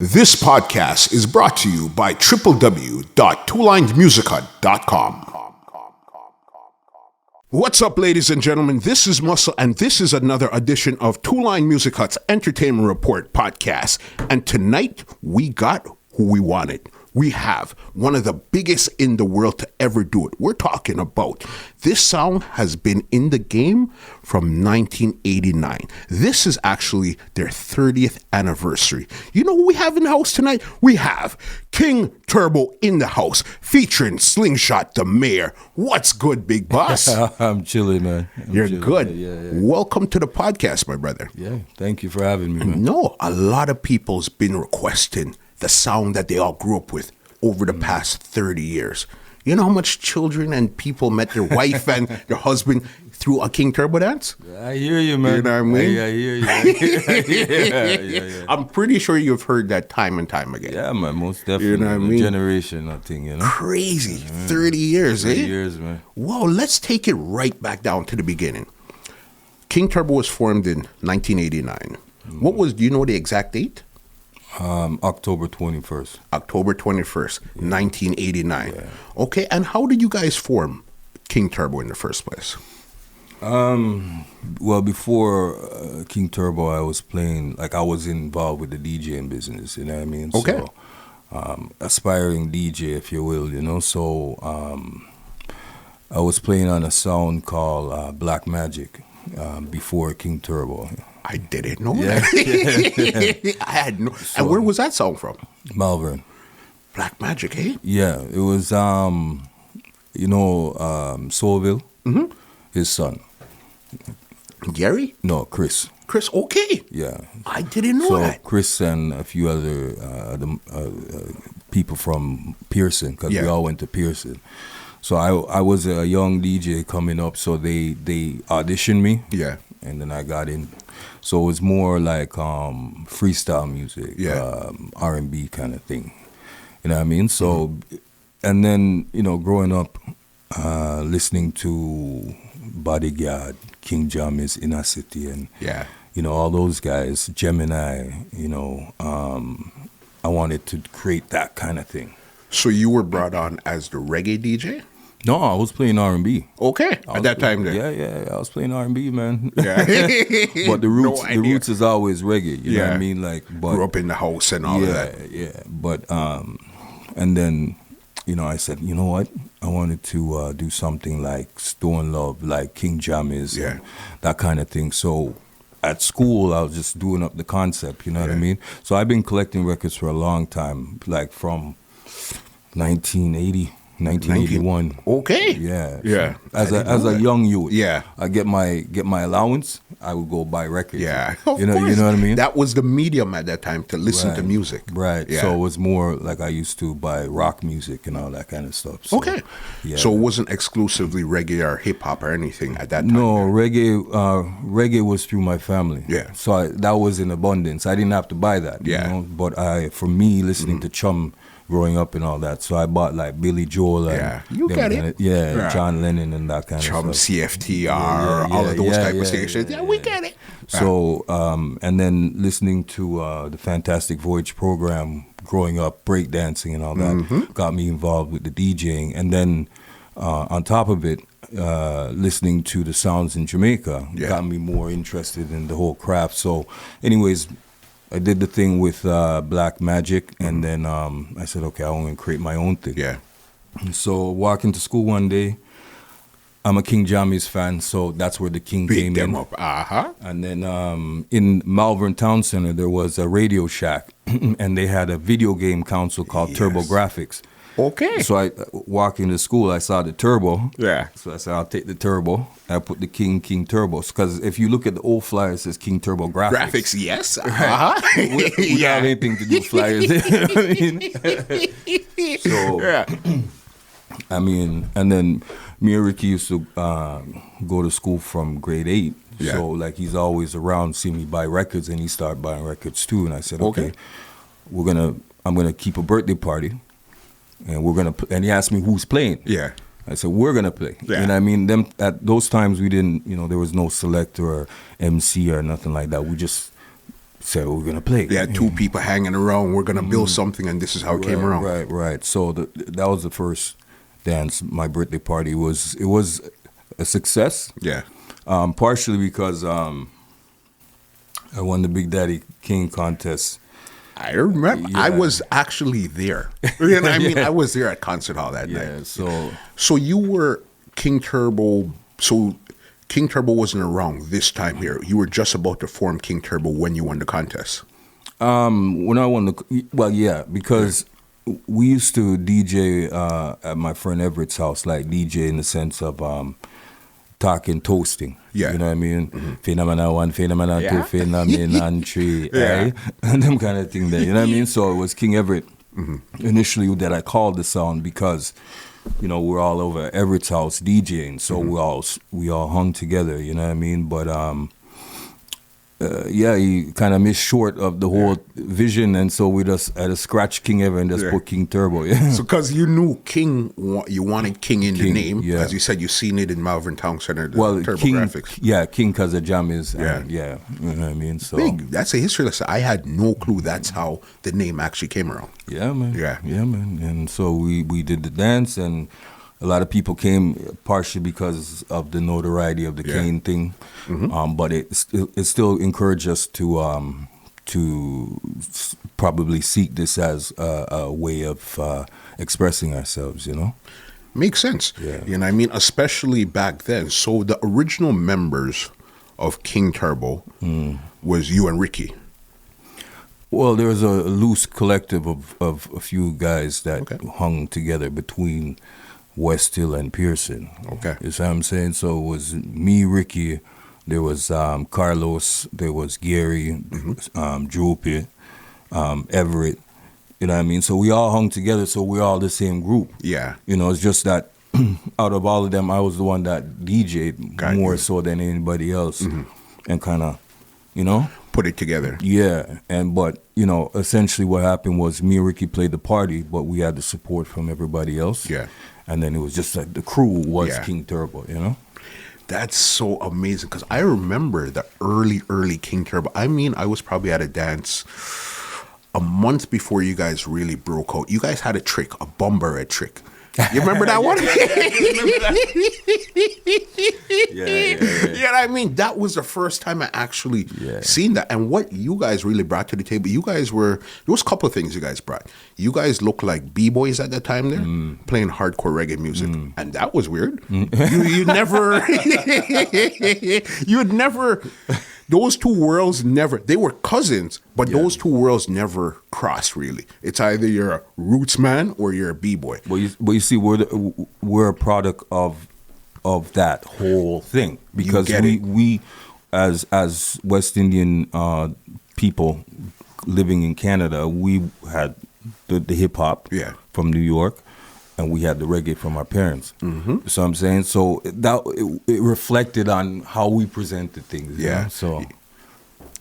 This podcast is brought to you by www.twolinedmusichut.com. What's up, ladies and gentlemen? This is Muscle, and this is another edition of Two Line Music Hut's Entertainment Report podcast. And tonight, we got who we wanted. We have one of the biggest in the world to ever do it. We're talking about this sound has been in the game from 1989. This is actually their 30th anniversary. You know who we have in the house tonight? We have King Turbo in the house, featuring Slingshot Da Mayor. What's good, big boss? I'm chilling, man. You're chilling. good. Yeah. Welcome to the podcast, my brother. Yeah, thank you for having me, man. No, a lot of people's been requesting the sound that they all grew up with over the past 30 years. You know how much children and people met their wife and their husband through a King Turbo dance? I hear you, man. You know what I mean? I hear you. Yeah. I'm pretty sure you've heard that time and time again. Yeah, man, most definitely. You know what I mean? Generation, I think, you know? Crazy. 30 years, 30 eh? years, man. Well, let's take it right back down to the beginning. King Turbo was formed in 1989. Do you know the exact date? October 21st. October 21st, 1989. Yeah. Okay, and how did you guys form King Turbo in the first place? Well, before King Turbo, I was involved with the DJing business, you know what I mean? Okay. So, aspiring DJ, if you will, you know? So, I was playing on a sound called Black Magic before King Turbo. I didn't know that. I had no. So, and where was that song from? Malvern. Black Magic, eh? Yeah, it was, Soulville, his son. Gary? No, Chris. Chris, okay. Yeah. I didn't know So that. Chris and a few other people from Pearson, because we all went to Pearson. So I was a young DJ coming up, so they auditioned me. Yeah. And then I got in. So it was more like freestyle music, R&B kind of thing. You know what I mean? So, and then, growing up, listening to Bodyguard, King Jammy's Inner City, and, all those guys, Gemini, I wanted to create that kind of thing. So you were brought on as the reggae DJ? No, I was playing R&B. Okay, at that time then. Yeah, I was playing R&B, man. Yeah. But the roots is always reggae, you know what I mean? Grew up in the house and all of that. Yeah. But, and then, I said, you know what? I wanted to do something like Stone Love, like King Jammy's, and that kind of thing. So at school, I was just doing up the concept, you know what I mean? So I've been collecting records for a long time, like from 1981. Okay. Yeah. Yeah. So as a young youth. Yeah. I get my allowance, I would go buy records. Yeah. You know what I mean? That was the medium at that time to listen to music. Right. Yeah. So it was more like I used to buy rock music and all that kind of stuff. So, okay. Yeah. So it wasn't exclusively reggae or hip hop or anything at that time? No, reggae was through my family. Yeah. So that was in abundance. I didn't have to buy that. Yeah. You know? But for me, listening to Chum growing up and all that, so I bought like Billy Joel and John Lennon and that kind Chum, of stuff. CFTR, all of those type of stations. Yeah, we get it. So, and then listening to the Fantastic Voyage program growing up, breakdancing and all that, got me involved with the DJing. And then on top of it, listening to the sounds in Jamaica got me more interested in the whole craft. So anyways, I did the thing with Black Magic, and then I said, okay, I want to create my own thing. Yeah. So walking to school one day, I'm a King Jammy's fan, so that's where the King came in. Up. And then in Malvern Town Center, there was a Radio Shack, and they had a video game console called Turbo Graphics. Okay. So I walk into school, I saw the Turbo. Yeah. So I said, I'll take the Turbo. I put the King Turbos. Because if you look at the old flyers, it says King Turbo Graphics. Graphics, yes. We don't have anything to do with flyers. So, I mean, and then me and Ricky used to go to school from grade 8. Yeah. So, like, he's always around, see me buy records, and he started buying records too. And I said, okay, I'm gonna keep a birthday party. And and he asked me who's playing. Yeah. I said, we're going to play. Yeah. And I mean, at those times we didn't, there was no selector or MC or nothing like that. We just said we're gonna play. They had two people hanging around. We're gonna build something, and this is how it came around. Right. So that was the first dance. My birthday party it was a success. Yeah. Partially because I won the Big Daddy King contest. I remember. Yeah. I was actually there. You know what I mean? I was there at concert hall that night. Yeah. So you were King Turbo. So King Turbo wasn't around this time here. You were just about to form King Turbo when you won the contest. When I won because we used to DJ at my friend Everett's house, like DJ in the sense of talking, toasting. Yeah. You know what I mean? Phenomena 1, Phenomena 2, Phenomena 3, Yeah. and them kind of thing there. You know what I mean? So it was King Everett initially that I called the sound because, you know, we're all over Everett's house DJing, so we all hung together. You know what I mean? But he kind of missed short of the whole vision, and so we just had to scratch King Everett and just put King Turbo. Yeah. So because you knew King, you wanted King in the name. Yeah. As you said, you've seen it in Malvern Town Center, the Turbo King, graphics. Yeah, King because of Jammies. Yeah. You know what I mean? So Big. That's a history lesson. I had no clue that's how the name actually came around. Yeah, man. Yeah. Yeah, man. And so we did the dance, and a lot of people came partially because of the notoriety of the Kane thing. But it still encouraged us to probably seek this as a way of expressing ourselves, you know? Makes sense. Yeah. You know what I mean? Especially back then. So the original members of King Turbo was you and Ricky. Well, there was a loose collective of a few guys that Okay. hung together between West Hill and Pearson. Okay. You see what I'm saying? So it was me, Ricky, there was Carlos, there was Gary, Droopy, Everett. You know what I mean? So we all hung together, so we're all the same group. Yeah. You know, it's just that out of all of them, I was the one that DJ'd Got more you. so than anybody else. And kind of, you know? Put it together. Yeah, but you know, essentially what happened was me and Ricky played the party, but we had the support from everybody else. Yeah. And then it was just like the crew was Yeah. King Turbo, you know? That's so amazing because I remember the early King Turbo. I mean, I was probably at a dance a month before you guys really broke out. You guys had a trick, a bomber trick. You remember that one? Yeah. Yeah, I mean, that was the first time I actually seen that. And what you guys really brought to the table, there was a couple of things you guys brought. You guys looked like B-boys at that time there, playing hardcore reggae music. And that was weird. You never, those two worlds never, they were cousins, but those two worlds never crossed really. It's either you're a roots man or you're a B-boy. But you see, we're a product of that whole thing because we as West Indian people living in Canada, we had the hip hop from New York, and we had the reggae from our parents. So I'm saying, so it reflected on how we presented things. You know? So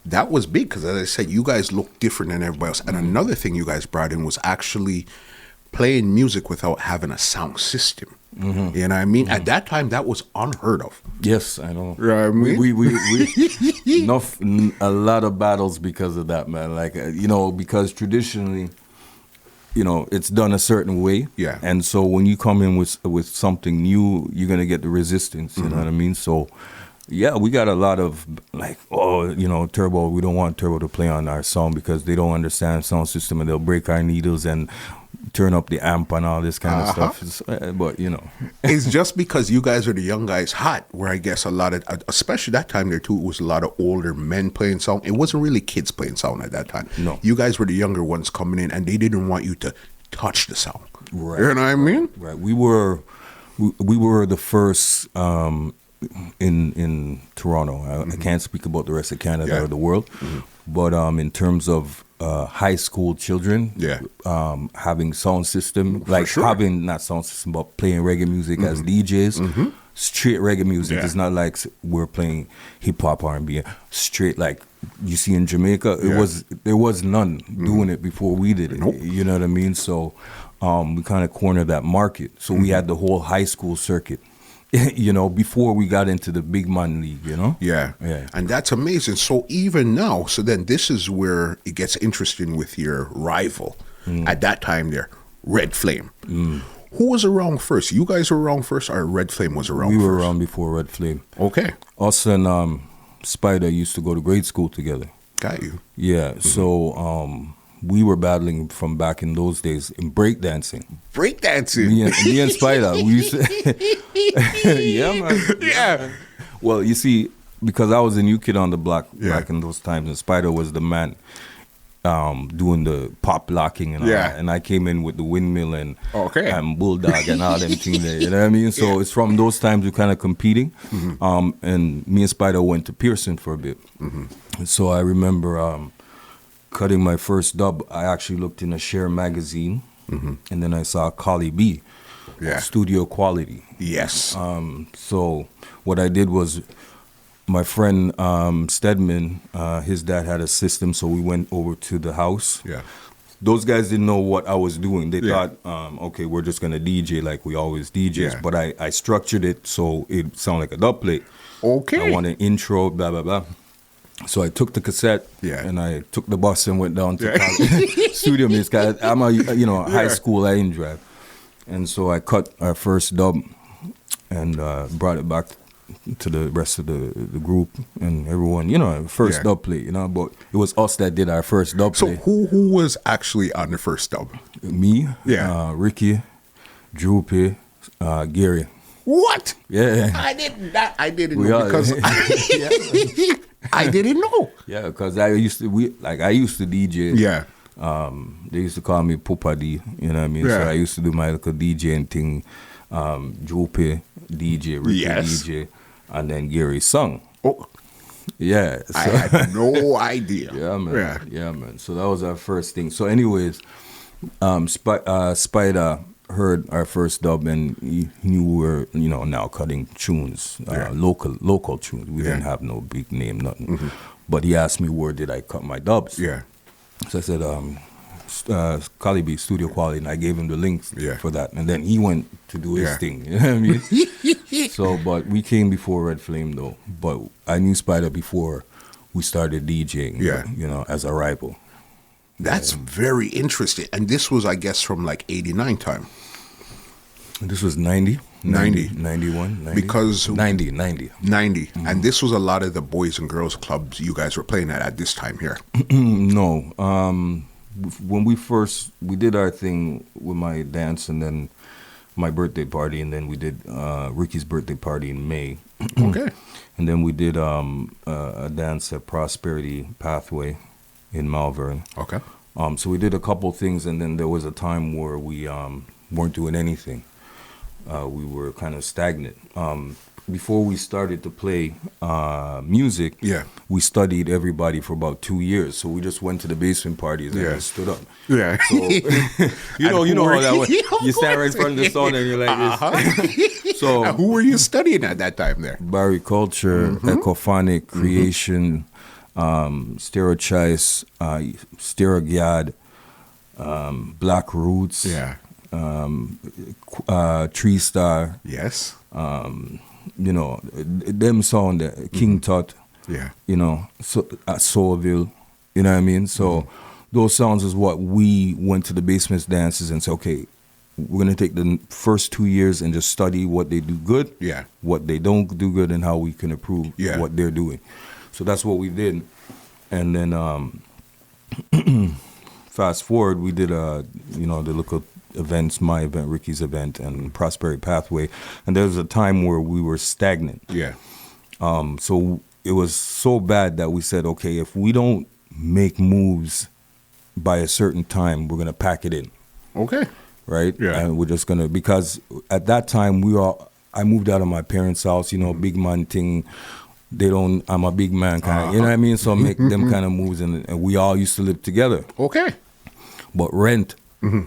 that was big because, as I said, you guys look different than everybody else. And another thing you guys brought in was actually playing music without having a sound system. You know what I mean? At that time, that was unheard of. Yes, I know. Right, I mean? We a lot of battles because of that, man. Like, you know, because traditionally, you know, it's done a certain way. Yeah. And so when you come in with something new, you're going to get the resistance, you know what I mean? So, yeah, we got a lot of, like, you know, Turbo, we don't want Turbo to play on our song because they don't understand sound system and they'll break our needles and turn up the amp and all this kind of stuff. But, you know. It's just because you guys are the young guys hot, where I guess a lot of, especially that time there too, it was a lot of older men playing sound. It wasn't really kids playing sound at that time. No. You guys were the younger ones coming in and they didn't want you to touch the sound. Right. You know what I mean? Right. We were the first in Toronto. I can't speak about the rest of Canada or the world, but in terms of high school children, having sound system, like having not sound system, but playing reggae music as DJs, straight reggae music. It's not like we're playing hip hop, R&B, straight like you see in Jamaica. There was none doing it before we did it. Nope. You know what I mean? So we kind of cornered that market. So we had the whole high school circuit. you know, before we got into the big man league, you know? Yeah. Yeah. And that's amazing. So even now, so then this is where it gets interesting with your rival at that time there, Red Flame. Who was around first? You guys were around first or Red Flame was around first? We were around before Red Flame. Okay. Us and Spider used to go to grade school together. Got you. Yeah, so we were battling from back in those days in breakdancing. Breakdancing? Me and Spider, we used to... yeah, man. Yeah. Well, you see, because I was a new kid on the block back in those times, and Spider was the man doing the pop locking and all that. And I came in with the windmill and bulldog and all them things there, you know what I mean? So it's from those times we kind of competing. And me and Spider went to Pearson for a bit. So I remember cutting my first dub. I actually looked in a Share magazine, and then I saw Collie B, Studio Quality. Yes. So what I did was, my friend Stedman, his dad had a system, so we went over to the house. Yeah. Those guys didn't know what I was doing. They thought, okay, we're just going to DJ like we always DJs. Yeah. But I structured it so it sounded like a dub plate. Okay. I want an intro, blah, blah, blah. So I took the cassette and I took the bus and went down to studio music. I'm a high school, I didn't drive. And so I cut our first dub and brought it back to the rest of the group and everyone, first dub play, but it was us that did our first dub play. So who was actually on the first dub? Me, Ricky, Droopy, Gary. What? Yeah. I didn't know because I didn't know. Yeah, because I used to DJ. Yeah. They used to call me Pupa D, you know what I mean? Yeah. So I used to do my little DJing thing. Droopy DJ, Ricky DJ, and then Gary sung. Oh. Yeah. So, I had no idea. Yeah, man. Yeah, man. So that was our first thing. So anyways, Spider heard our first dub and he knew we were, now cutting tunes, local tunes. We didn't have no big name, nothing. But he asked me where did I cut my dubs. Yeah. So I said, Calibi Studio Quality, and I gave him the links for that. And then he went to do his thing, you know what I mean? So, but we came before Red Flame, though. But I knew Spider before we started DJing, as a rival. That's very interesting. And this was, I guess, from like 89 time. This was 90? 90. 91? 90? Because... 90. And this was a lot of the boys and girls clubs you guys were playing at this time here. No. When we did our thing with my dance and then my birthday party, and then we did Ricky's birthday party in May. Okay. And then we did a dance at Prosperity Pathway in Malvern. Okay. So we did a couple things, and then there was a time where we weren't doing anything. We were kind of stagnant. Before we started to play music, we studied everybody for about 2 years. So we just went to the basement parties and just stood up. Yeah. So, you know how that was. You stand right in front of the sun and you're like this. So who were you studying at that time there? Barry Culture, Echophonic, Creation, Stereochice, Stereogyad, Black Roots. Yeah. Tree Star. Yes. Them sound there, King Tut. Yeah. So at Soulville, you know what I mean? So those sounds is what we went to the basements dances and said, okay, we're gonna take the first 2 years and just study what they do good, what they don't do good, and how we can improve what they're doing. So that's what we did. And then fast forward, we did the local events, my event, Ricky's event, and Prosperity Pathway, and there was a time where we were stagnant. Yeah. So it was so bad that we said, okay, if we don't make moves by a certain time, we're gonna pack it in. Okay. Right? Yeah. And we're just gonna, because at that time I moved out of my parents' house, big man thing. I'm a big man kind of, you know what I mean? So I make them kind of moves, and we all used to live together. Okay. But rent,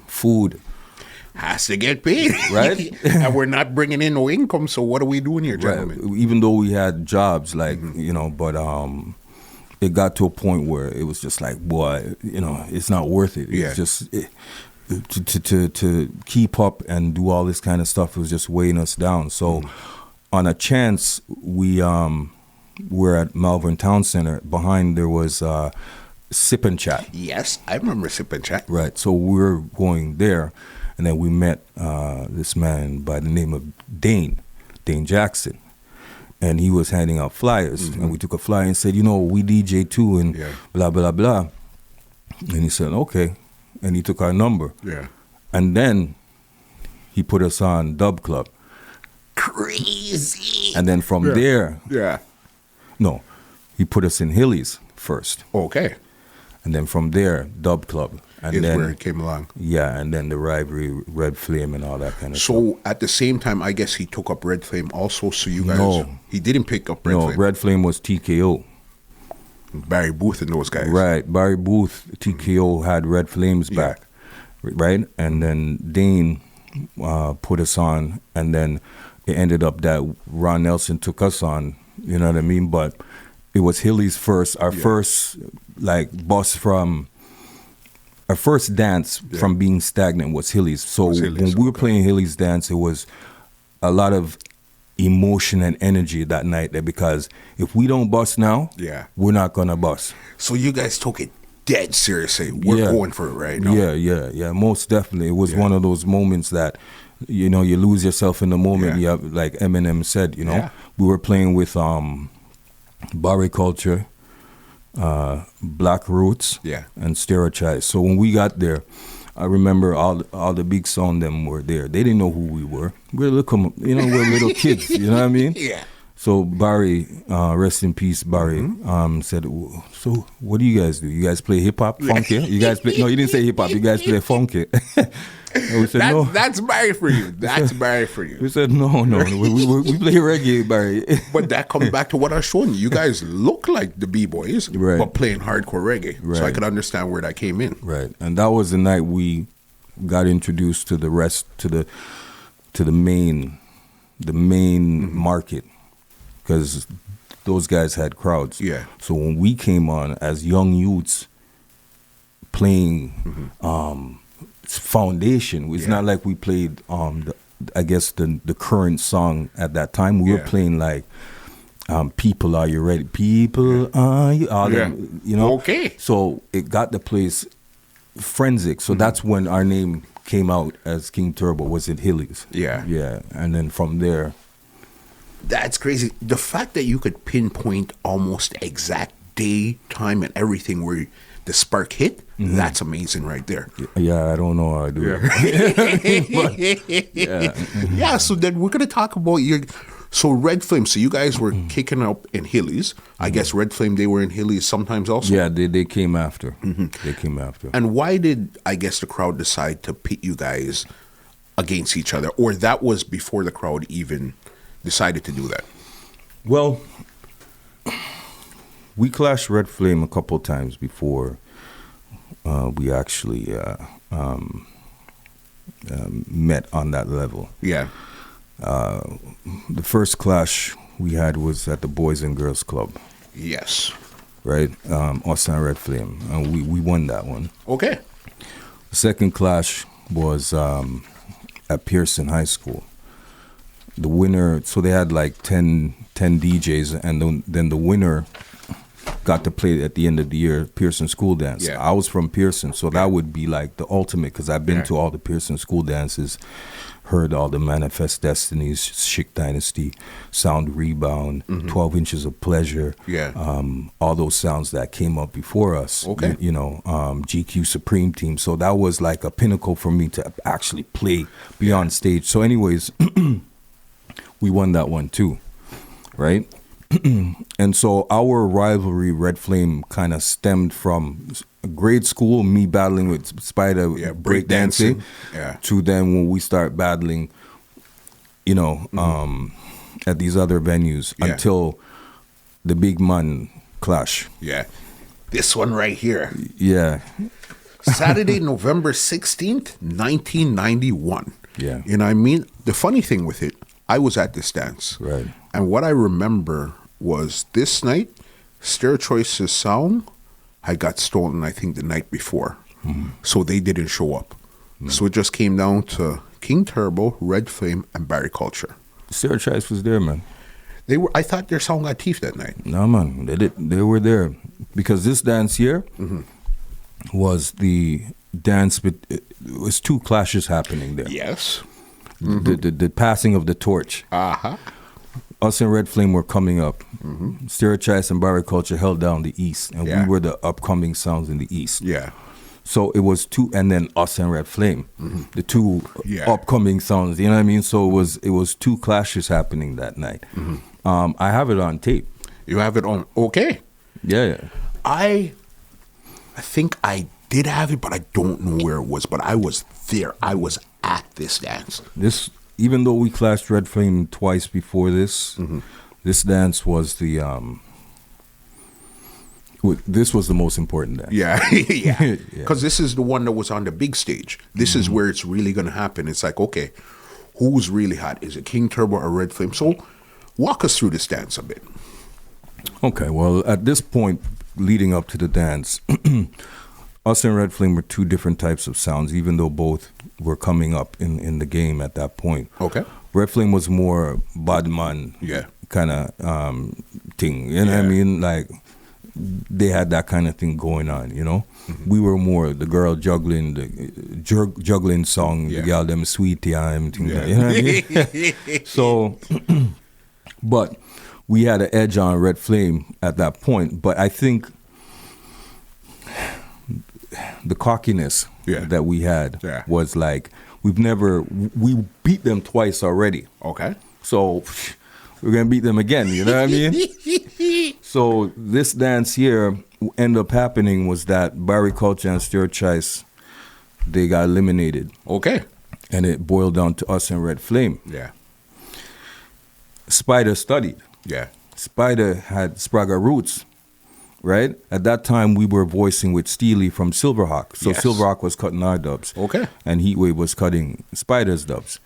food, has to get paid. Right? And we're not bringing in no income, so what are we doing here, gentlemen? Right. Even though we had jobs, but it got to a point where it was just like, boy, it's not worth it. It's just to keep up and do all this kind of stuff was just weighing us down. So on a chance, we were at Malvern Town Center. Behind there was Sip and Chat. Yes, I remember Sip and Chat. Right. So we were going there, and then we met this man by the name of Dane Jackson. And he was handing out flyers. And we took a flyer and said, we DJ too, and blah, blah, blah. And he said, okay. And he took our number. Yeah. And then he put us on Dub Club. Crazy. And then from there, no, he put us in Hilly's first. Okay. And then from there, Dub Club. And is then where it came along. Yeah, and then the rivalry, Red Flame and all that kind of stuff. So at the same time, I guess he took up Red Flame also, so you guys, he didn't pick up Red Flame. No, Red Flame was TKO. Barry Booth and those guys. Right, Barry Booth, TKO had Red Flames back, right? And then Dane put us on, and then it ended up that Ron Nelson took us on, you know what I mean? But it was Hilly's first, our first bus from, our first dance from being stagnant was Hilly's. So when we were playing Hilly's dance, it was a lot of emotion and energy that night there, because if we don't bust now, we're not gonna bust. So you guys took it dead seriously. We're going for it right now. Yeah, most definitely. It was one of those moments that, you lose yourself in the moment. You have, like Eminem said, we were playing with Barry Culture, Black Roots, and Stereotypes. So when we got there, I remember all the big sound them were there. They didn't know who we were. We're little kids. You know what I mean? Yeah. So Barry, rest in peace, Barry, said, "So what do you guys do? You guys play hip hop, funky? You guys play?" No, he didn't say hip hop. You guys play funky. And we said, "No, that's Barry for you. That's Barry for you." We said, "No, we play reggae, Barry." But that comes back to what I was showing you. You guys look like the B-boys, but playing hardcore reggae. Right. So I could understand where that came in. Right, and that was the night we got introduced to the rest, to the main market, because those guys had crowds. Yeah. So when we came on as young youths playing Foundation, it's not like we played the current song at that time. We were playing like People Are You Ready? People Are You them, Okay. So it got the place frenzic. So that's when our name came out as King Turbo, was in Hilly's. Yeah. And then from there, that's crazy. The fact that you could pinpoint almost exact day, time, and everything where the spark hit, that's amazing right there. Yeah, I don't know how I do it. So then we're going to talk about so Red Flame. So you guys were kicking up in Hilly's. I guess Red Flame, they were in Hilly's sometimes also? Yeah, they came after. They came after. And why did, I guess, the crowd decide to pit you guys against each other? Or that was before the crowd even decided to do that? Well, we clashed Red Flame a couple times before we actually met on that level. Yeah. The first clash we had was at the Boys and Girls Club. Yes. Right? Us and Red Flame. And we won that one. Okay. The second clash was at Pearson High School. The winner, so they had like 10 DJs, and then the winner got to play at the end of the year Pearson School Dance. Yeah. I was from Pearson, so that would be like the ultimate, because I've been to all the Pearson School Dances, heard all the Manifest Destinies, Chic Dynasty, Sound Rebound, 12 Inches of Pleasure, all those sounds that came up before us, GQ Supreme Team. So that was like a pinnacle for me to actually play beyond stage. So anyways, we won that one too, right? And so our rivalry, Red Flame, kind of stemmed from grade school, me battling with Spider breakdancing, to then when we start battling, at these other venues until the big man clash. Yeah. This one right here. Yeah. Saturday, November 16th, 1991. Yeah. You know what I mean? The funny thing with it, I was at this dance. Right. And what I remember was this night, Stereo Choice's sound had got stolen, I think, the night before. So they didn't show up. So it just came down to King Turbo, Red Flame, and Barry Culture. Sarah Trice was there, man. They were. I thought their song got teeth that night. No, man, they were there because this dance here was the dance. It was two clashes happening there. Yes. The passing of the torch. Us and Red Flame were coming up. Sarah Trice and Barry Culture held down the East, and we were the upcoming sounds in the East. Yeah. So it was two, and then us and Red Flame, the two upcoming sounds. You know what I mean? So it was two clashes happening that night. I have it on tape. You have it on? Okay. Yeah. I think I did have it, but I don't know where it was. But I was there. I was at this dance. Even though we clashed Red Flame twice before this, this dance was this was the most important dance. Yeah, yeah. Because this is the one that was on the big stage. This is where it's really going to happen. It's like, okay, who's really hot? Is it King Turbo or Red Flame? So walk us through this dance a bit. Okay, well, at this point, leading up to the dance, us and Red Flame were two different types of sounds, even though both were coming up in the game at that point. Okay. Red Flame was more badman kind of thing. You know what I mean? Like, they had that kind of thing going on, you know? We were more the girl juggling, the juggling song, the girl them sweetie, and things like that. You know what I mean? So, but we had an edge on Red Flame at that point. But I think the cockiness that we had was like, we beat them twice already. Okay. So we're going to beat them again, you know what I mean? So this dance here ended up happening was that Barry Culture and Stuart Trice, they got eliminated. Okay. And it boiled down to us and Red Flame. Yeah. Spider studied. Yeah. Spider had Sprague roots. Right? At that time, we were voicing with Steely from Silverhawk. So Silverhawk was cutting our dubs. Okay. And Heatwave was cutting Spider's dubs.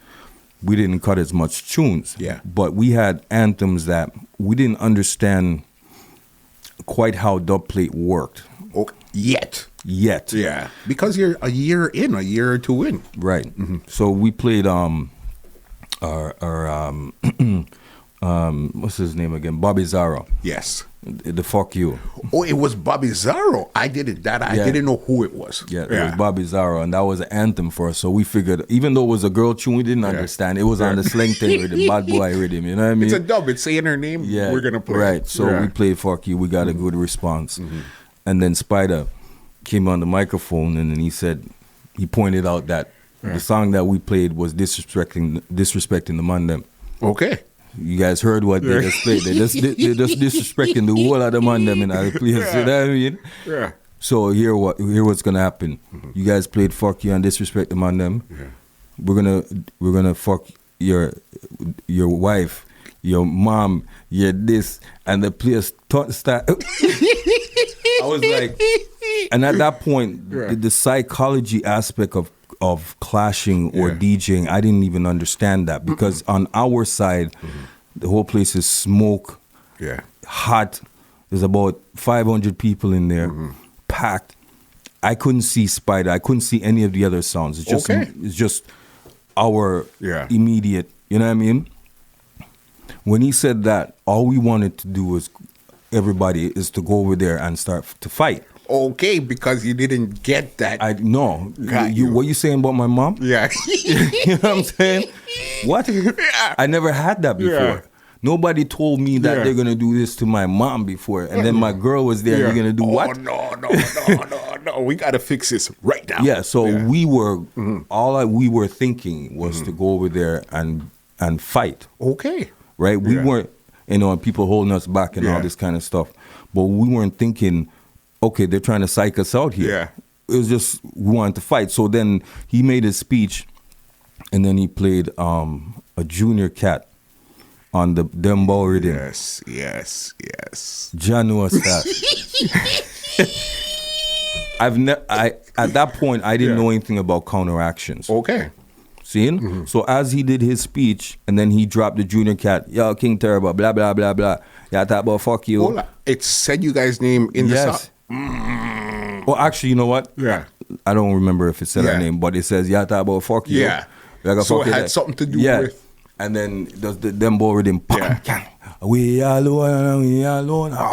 We didn't cut as much tunes. Yeah. But we had anthems that we didn't understand quite how dubplate worked. Okay. Yet. Yeah. Because you're a year or two in. Right. So we played what's his name again? Bobby Zaro. Yes. The Fuck You. Oh, it was Bobby Zaro. I didn't know who it was. Yeah, it was Bobby Zaro, and that was an anthem for us. So we figured, even though it was a girl tune, we didn't understand. It was on the slang thing rhythm, bad boy rhythm, you know what I mean? It's a dub. It's saying her name. Yeah, we're going to play. Right, so we played Fuck You. We got a good response. And then Spider came on the microphone, and then he pointed out that the song that we played was disrespecting the man them. Okay. You guys heard what they just played. They're just disrespecting the whole of the man them in the place. You know what I mean? Yeah. So here what's gonna happen. You guys played Fuck You and disrespect the man them. Yeah. We're gonna fuck your wife, your mom, your this, and the place start. I was like, and at that point, the psychology aspect of clashing or DJing, I didn't even understand that because on our side, the whole place is smoke, hot. There's about 500 people in there, packed. I couldn't see Spider. I couldn't see any of the other sounds. It's just our immediate. You know what I mean? When he said that, all we wanted to do was everybody is to go over there and start to fight. Okay, because you didn't get that. What you saying about my mom? Yeah. You know what I'm saying? What? I never had that before. Yeah. Nobody told me that they're going to do this to my mom before. And then my girl was there. You're going to do what? No. We got to fix this right now. Yeah, so we were, we were thinking was to go over there and fight. Okay. Right? We weren't, people holding us back and all this kind of stuff. But we weren't thinking, okay, they're trying to psych us out here. Yeah. It was just, we wanted to fight. So then he made his speech, and then he played a Junior Cat on the dembow rhythm. Yes. John was that. At that point, I didn't know anything about counteractions. Okay. Seeing? So as he did his speech, and then he dropped the Junior Cat, yo, King Turbo, blah, blah, blah, blah. Yeah, talk about fuck you. Hold on. It said you guys' name in the song. Well, actually, you know what? Yeah. I don't remember if it said our name, but it says, yeah, talk about fuck you. Yeah. Like so it had something to do with... And then does them boy rhythm. Yeah. We alone, we alone. I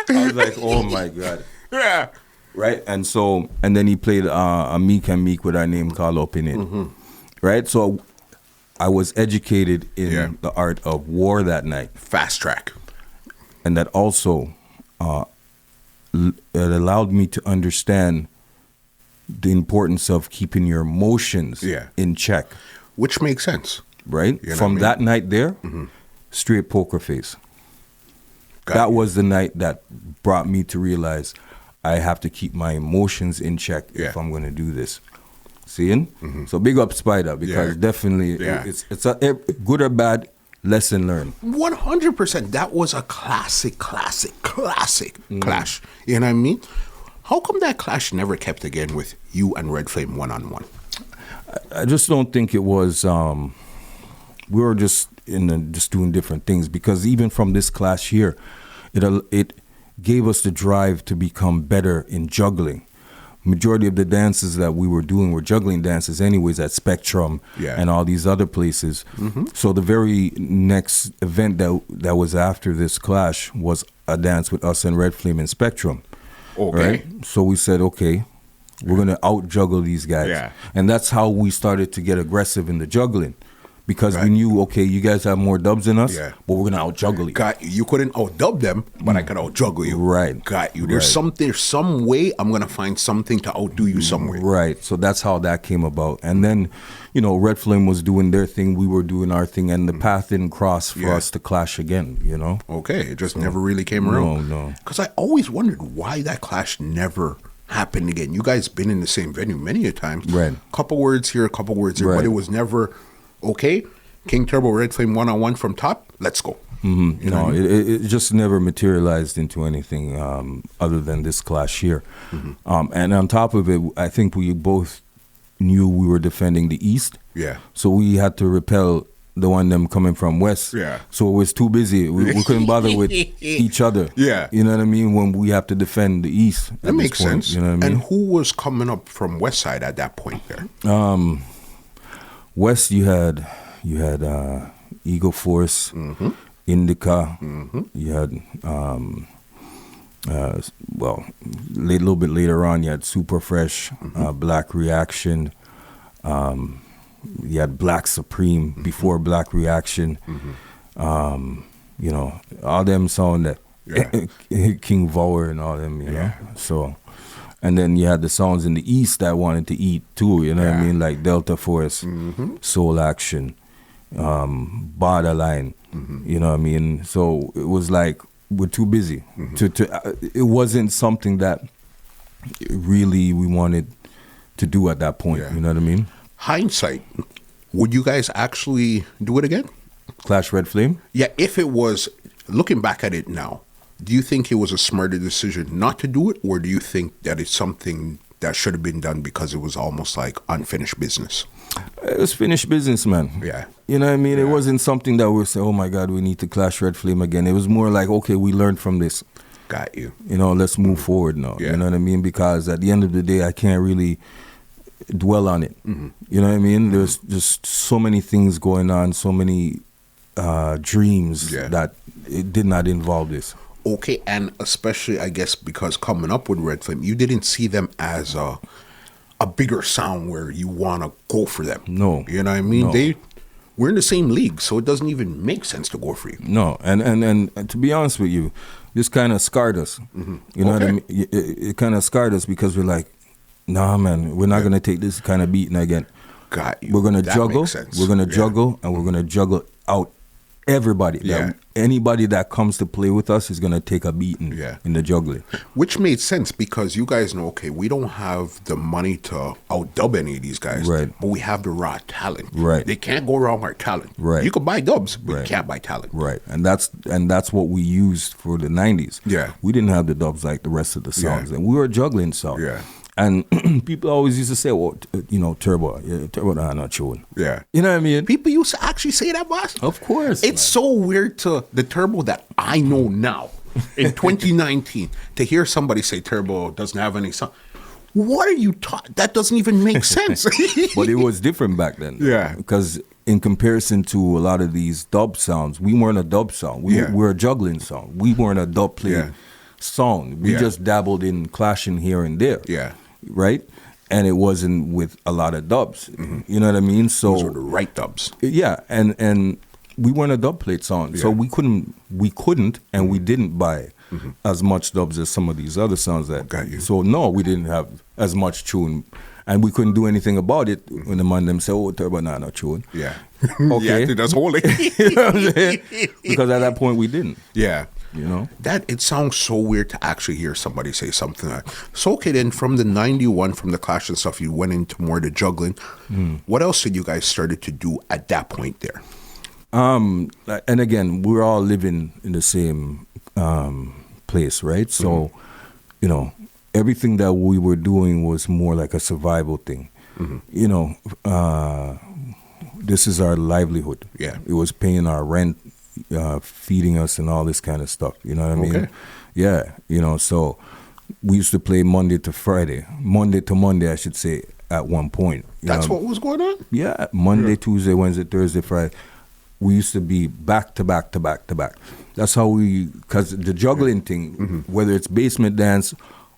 was like, oh my God. Yeah. Right? And so, and then he played a Meek and Meek with our name called up in it. Right? So I was educated in the art of war that night. Fast track. And that also it allowed me to understand the importance of keeping your emotions in check. Which makes sense. Right? You know From what I mean? that night there, straight poker face. That was the night that brought me to realize I have to keep my emotions in check if I'm going to do this. Seeing? So big up Spider, because definitely it's a good or bad lesson learned. 100%. That was a classic clash. You know what I mean? How come that clash never kept again with you and Red Flame one-on-one? I just don't think it was. We were just just doing different things, because even from this clash here, it gave us the drive to become better in juggling. Majority of the dances that we were doing were juggling dances anyways at Spectrum and all these other places. So the very next event that was after this clash was a dance with us and Red Flame and Spectrum. Okay. Right? So we said, okay, we're going to out-juggle these guys. Yeah. And that's how we started to get aggressive in the juggling. Because we knew, okay, you guys have more dubs than us, but we're going to out-juggle you. Got you. You couldn't out-dub them, but I could out-juggle you. Right. Got you. There's some way I'm going to find something to outdo you somewhere. Right. So that's how that came about. And then, Red Flame was doing their thing, we were doing our thing, and the path didn't cross for us to clash again, Okay. It just never really came around. No. Because I always wondered why that clash never happened again. You guys been in the same venue many a times. Right. Couple words here, couple words there, but it was never, okay, King Turbo, Red Flame one-on-one from top, let's go. You know, it just never materialized into anything other than this clash here. And on top of it, I think we both knew we were defending the East. Yeah. So we had to repel the one them coming from West. Yeah. So it was too busy. We couldn't bother with each other. Yeah. You know what I mean? When we have to defend the East. That makes sense. You know what I mean? And who was coming up from West Side at that point there? West, you had Eagle Force, Indica. You had a little bit later on, you had Super Fresh, Black Reaction. You had Black Supreme before Black Reaction. You know, all them sound that King Vower and all them. You know, so. And then you had the songs in the East that wanted to eat too, you know what I mean? Like Delta Force, Soul Action, Borderline, you know what I mean? So it was like, we're too busy. It wasn't something that really we wanted to do at that point, you know what I mean? Hindsight, would you guys actually do it again? Clash Red Flame? Yeah, if it was, looking back at it now, do you think it was a smarter decision not to do it, or do you think that it's something that should have been done because it was almost like unfinished business? It was finished business, man. Yeah. You know what I mean? It wasn't something that we say, oh my God, we need to clash Red Flame again. It was more like, okay, we learned from this. Got you. You know, let's move forward now. Yeah. You know what I mean? Because at the end of the day, I can't really dwell on it. You know what I mean? There's just so many things going on, so many dreams that it did not involve this. Okay, and especially, I guess, because coming up with Red Flame, you didn't see them as a bigger sound where you want to go for them. No. You know what I mean? No. We're in the same league, so it doesn't even make sense to go for you. No, and to be honest with you, this kind of scarred us. You know what I mean? It kind of scarred us because we're like, nah, man, we're not going to take this kind of beating again. Got you. We're going to That juggle. makes sense. We're going to juggle, and we're going to juggle out everybody. Yeah. Anybody that comes to play with us is going to take a beating in the juggling. Which made sense because you guys know, okay, we don't have the money to outdub any of these guys. Right. But we have the raw talent. Right. They can't go wrong our talent. Right. You can buy dubs, but you can't buy talent. Right. And that's what we used for the 90s. Yeah. We didn't have the dubs like the rest of the songs. And we were juggling songs. Yeah. And people always used to say, well, Turbo, Turbo not chewing. Yeah. You know what I mean? People used to actually say that, boss. Of course. It's so weird to the Turbo that I know now in 2019 to hear somebody say Turbo doesn't have any song. What are you talking? That doesn't even make sense. But it was different back then. Yeah. Because in comparison to a lot of these dub sounds, we weren't a dub song. We were a juggling song. We weren't a dub play song. We just dabbled in clashing here and there. Yeah. Right? And it wasn't with a lot of dubs. You know what I mean? So Those were the right dubs. Yeah, and we weren't a dub plate song. So we couldn't and we didn't buy as much dubs as some of these other songs that Got you. So no, we didn't have as much tune. And we couldn't do anything about it when the man them say, "Oh, Turbo Nano tune." Yeah. Okay. Yeah, that's holy. You know what I'm saying? Because at that point we didn't. Yeah. You know? That it sounds so weird to actually hear somebody say something like so okay then from the 91, from the Clash and stuff, you went into more the juggling. What else did you guys started to do at that point there? And again, we're all living in the same place, right? So, you know, everything that we were doing was more like a survival thing. You know, this is our livelihood. Yeah. It was paying our rent, feeding us and all this kind of stuff. You know what I mean? Okay. Yeah. You know, so we used to play Monday to Monday, I should say, at one point. That's what was going on? Yeah. Monday, Tuesday, Wednesday, Thursday, Friday. We used to be back to back to back to back. That's how because the juggling thing, whether it's basement dance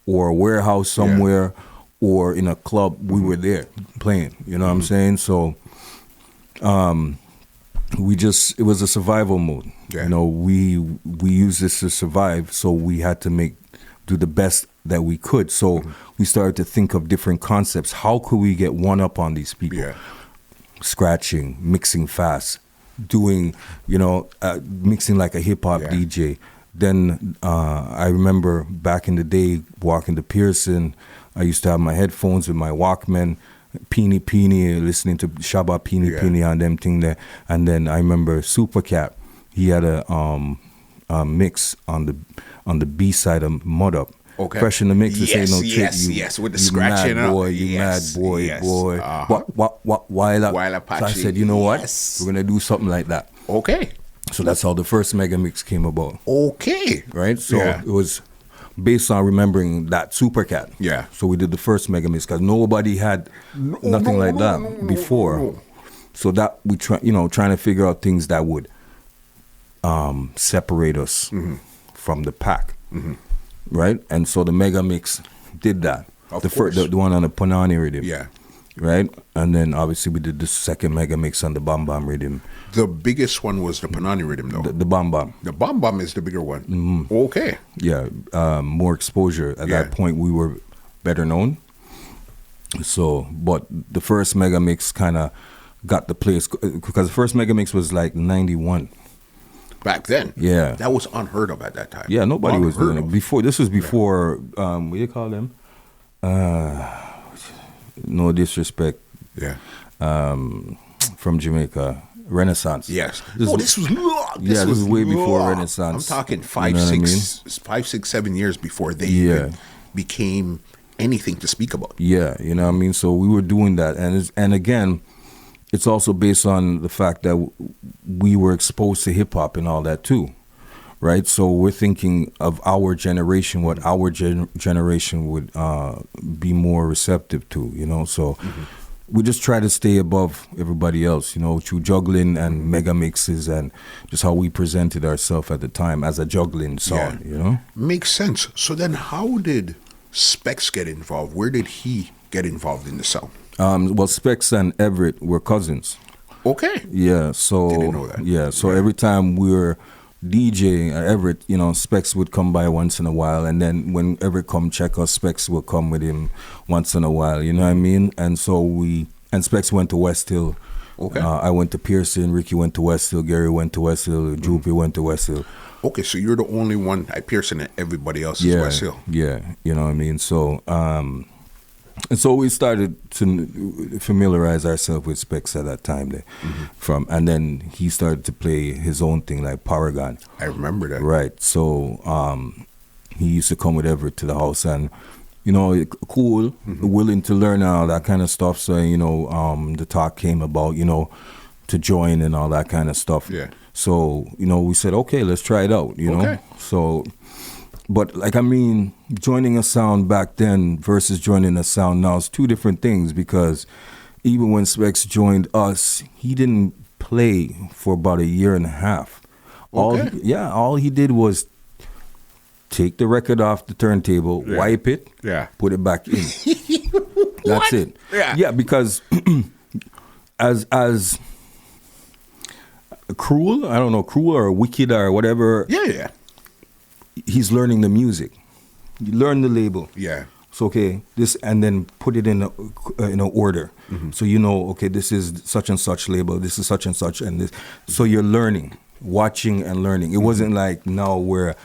or a warehouse somewhere or in a club, we were there playing. You know what I'm saying? So, it was a survival mode. Yeah. You know, we used this to survive, so we had to do the best that we could. So we started to think of different concepts. How could we get one up on these people? Yeah. Scratching, mixing fast, doing, you know, mixing like a hip hop DJ. Then I remember back in the day walking to Pearson, I used to have my headphones with my Walkman, Peeny, listening to Shabba Peeny on them thing there. And then I remember Supercat, he had a mix on the B side of Mud Up. Okay. Fresh in the mix, this ain't no trick. Yes, with the scratching mad up. boy, mad boy. Wild Apache. So I said, you know what? Yes. We're going to do something like that. Okay. So that's how the first mega mix came about. Okay. Right? So it was based on remembering that Supercat. Yeah. So we did the first mega mix because nobody had nothing like that before. So that we trying to figure out things that would separate us from the pack. Right? And so the mega mix did that. The one on the Panani rhythm. Yeah. Right? And then obviously we did the second mega mix on the Bam Bam rhythm. The biggest one was the Panani rhythm, though. The Bam Bam. The Bam Bam is the bigger one. Okay. Yeah, more exposure. At that point, we were better known. So, but the first mega mix kind of got the place, because the first mega mix was like 91. Back then? Yeah. That was unheard of at that time. Yeah, nobody was doing it. Before. This was before, what do you call them? No disrespect. Yeah. From Jamaica. Renaissance. Yes. This was way before Renaissance. I'm talking 5, 6, 7 years before they even became anything to speak about. Yeah, you know what I mean? So we were doing that. And again, it's also based on the fact that we were exposed to hip-hop and all that too, right? So we're thinking of our generation, what our generation would be more receptive to, you know? So we just try to stay above everybody else, you know, through juggling and mega mixes and just how we presented ourselves at the time as a juggling song, you know? Makes sense. So then how did Specs get involved? Where did he get involved in the sound? Well, Specs and Everett were cousins. Okay. Yeah, so Didn't know that. Yeah, so every time we were DJing at Everett, you know, Specs would come by once in a while, and then when Everett come check us, Specs would come with him once in a while, you know what I mean? And so Specs went to West Hill. Okay. I went to Pearson, Ricky went to West Hill, Gary went to West Hill, Droopy went to West Hill. Okay, so you're the only one at Pearson and everybody else is West Hill. Yeah, you know what I mean? So, and so we started to familiarize ourselves with Specs at that time there. And then he started to play his own thing like Paragon. I remember that. Right. So he used to come with Everett to the house and, you know, cool, willing to learn and all that kind of stuff. So, you know, the talk came about, you know, to join and all that kind of stuff. Yeah. So, you know, we said, okay, let's try it out, you know. So But like, I mean, joining a sound back then versus joining a sound now is two different things, because even when Specs joined us, he didn't play for about a year and a half. Okay. All he did was take the record off the turntable, wipe it, put it back in. That's it. Yeah, because as cruel, I don't know, cruel or wicked or whatever. Yeah. He's learning the music. You learn the label. Yeah. So okay, this, and then put it in a order. So you know, okay, this is such and such label, this is such and such, and this. So you're learning, watching and learning. It wasn't like now where,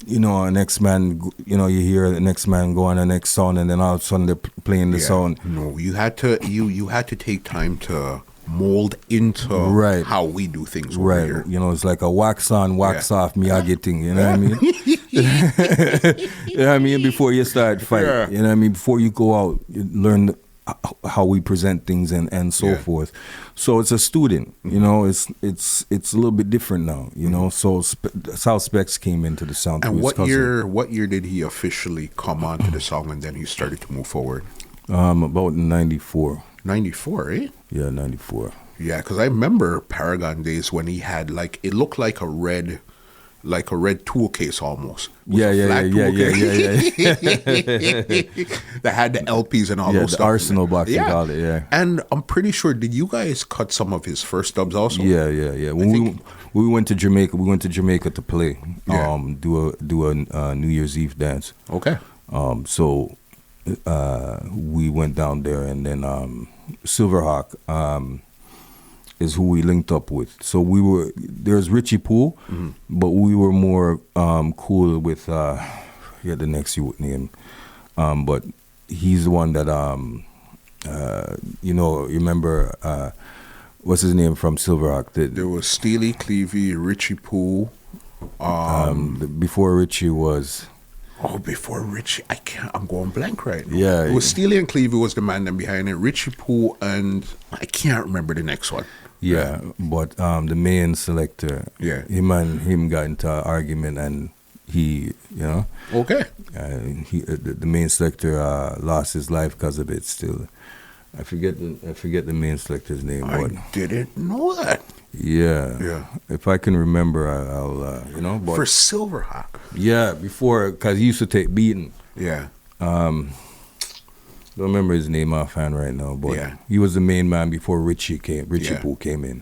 you know, an next man, you know, you hear the next man go on the next song, and then all of a sudden they're playing the song. No, you had to take time to mold into how we do things over here. You know, it's like a wax on, wax off Miyagi thing, you know what I mean? You know what I mean? Before you start fighting, you know what I mean? Before you go out, you learn how we present things and so forth. So it's a student, you know, it's a little bit different now, you know. So that's how Specs came into the sound. And what year did he officially come on to the song, and then he started to move forward? About 94. 94, eh? Yeah, 94. Yeah, because I remember Paragon days when he had, like, it looked like a red tool case almost. Yeah. That had the LPs and all those stuff. The Arsenal box, you call it, yeah. And I'm pretty sure, did you guys cut some of his first dubs also? Yeah. When we went to Jamaica, to play, do a New Year's Eve dance. Okay. So we went down there, and then Silverhawk is who we linked up with. So there's Richie Poole, but we were more cool with the next youth name, but he's the one that you know, remember what's his name from Silverhawk? There was Steely Clevey, Richie Poole. Before Richie was. Oh, before Richie, I'm going blank right now. Yeah. It was Steely and Clevey was the man then behind it. Richie Poole, and I can't remember the next one. Yeah, but the main selector, him got into an argument, and he, you know. Okay. The main selector lost his life because of it still. I forget the main selector's name. I didn't know that. Yeah. If I can remember, I'll you know. But for Silverhawk. Yeah, before, because he used to take beating. Yeah. Don't remember his name offhand right now, but he was the main man before Richie Poole came in.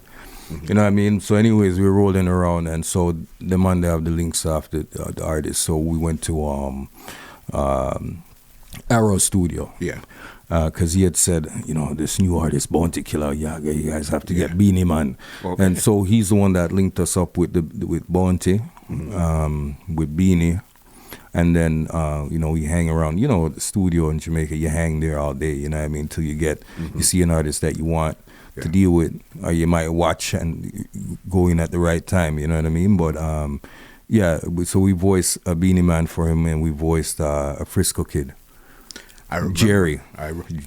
You know what I mean? So anyways, we were rolling around, and so the Monday have the links off the artist. So we went to Arrow Studio. Yeah. Because he had said, you know, this new artist, Bounty Killer, you guys have to get Beanie Man. Okay. And so he's the one that linked us up with Bounty, with Beanie. And then, you know, we hang around, you know, the studio in Jamaica, you hang there all day, you know what I mean, till you you see an artist that you want to deal with, or you might watch and go in at the right time, you know what I mean? But, so we voiced a Beanie Man for him, and we voiced a Frisco kid. Jerry.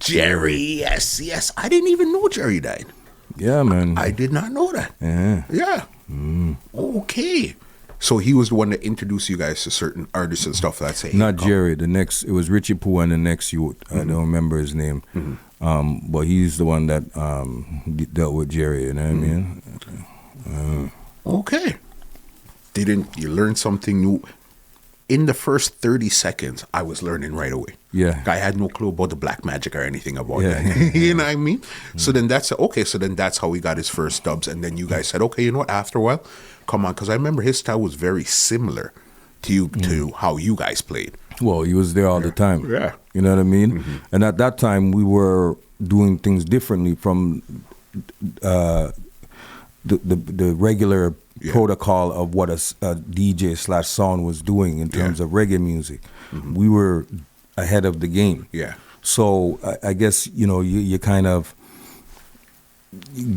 Jerry, yes. I didn't even know Jerry died. Yeah, man. I did not know that. Yeah. Okay. So he was the one that introduced you guys to certain artists and stuff. That's it. Not Jerry. It was Richie Poole and the next youth. I don't remember his name. But he's the one that dealt with Jerry. You know what I mean? Okay. Didn't you learn something new? In the first 30 seconds, I was learning right away. Yeah. I had no clue about the black magic or anything about that. You know what I mean? So then that's how he got his first dubs. And then you guys said, okay, you know what? After a while, come on. Because I remember his style was very similar to how you guys played. Well, he was there all the time. Yeah. You know what I mean? And at that time, we were doing things differently from the regular protocol of what a DJ/sound was doing in terms of reggae music. We were ahead of the game. Yeah. So I guess, you know, you kind of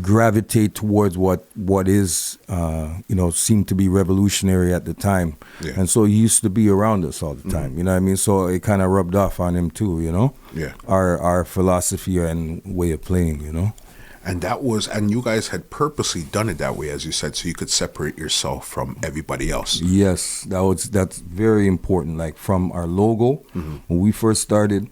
gravitate towards what is, you know, seemed to be revolutionary at the time. Yeah. And so he used to be around us all the time, you know what I mean? So it kind of rubbed off on him too, you know? Yeah. Our philosophy and way of playing, you know? And you guys had purposely done it that way, as you said, so you could separate yourself from everybody else. Yes, that's very important. Like from our logo, when we first started,